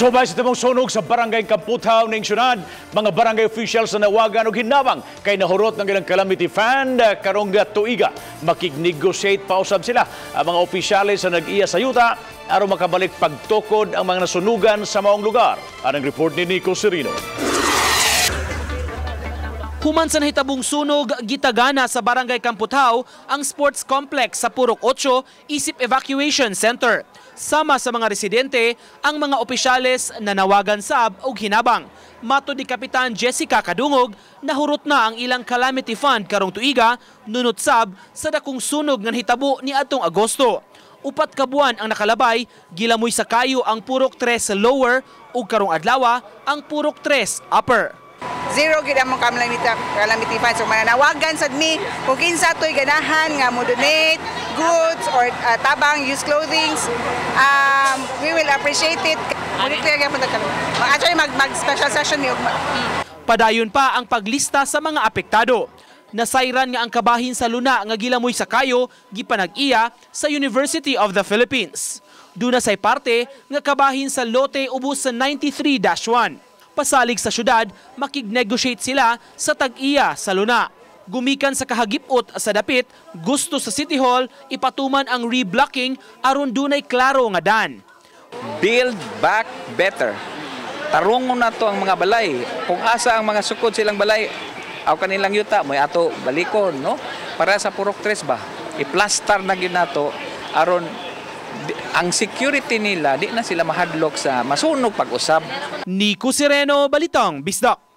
Subay sa timong sunog sa Barangay Kamputhaw ning syudad, mga barangay officials na nawagan og hinabang kay Nahurot ng ilang Calamity Fund karong tuiga. Makig-negotiate pa usab sila ang mga opisyales sa nag-iya sa yuta aron makabalik pagtukod ang mga nasunugan sa maong lugar. Anong report ni Nico Serino. Human sa nahitabong sunog, gitagana sa Barangay Kamputhaw ang sports complex sa Purok 8 isip evacuation center. Sama sa mga residente, ang mga opisyales na nawagan sab og hinabang. Mato ni Kapitan Jessica Kadungog, nahurot na ang ilang Calamity Fund karong tuiga, nunot sab sa dakong sunog nga hitabo ni atong Agosto. Upat ka buwan ang nakalabay, gilamoy sa kayo ang Purok 3 lower ug karong adlaw ang Purok 3 upper. Zero gid among Calamity Fund. So mananawagan sad mi kung kinsa toy ganahan nga mo donate goods or tabang, used clothing, we will appreciate it. Actually mag-special session mi. Padayon pa ang paglista sa mga apektado. Nasayran nga ang kabahin sa luna nga gilamoy sa kayo gipanag-iya sa University of the Philippines. Duna say parte nga kabahin sa lote ubos sa 93-1. Pasalig sa syudad, makig-negotiate sila sa tag-iya sa luna. Gumikan sa kahagipot sa dapit, gusto sa City Hall ipatuman ang reblocking aron dunay klaro nga dan. Build back better. Tarungon na to ang mga balay. Kung asa ang mga sukod silang balay, aw kanilang yuta moy ato balikon, no? Para sa Purok 3 ba? I-plaster na gyud nato aron ang security nila di na sila mahadlok sa masunog pag-usab. Nico Sereno, Balitang Bisdak.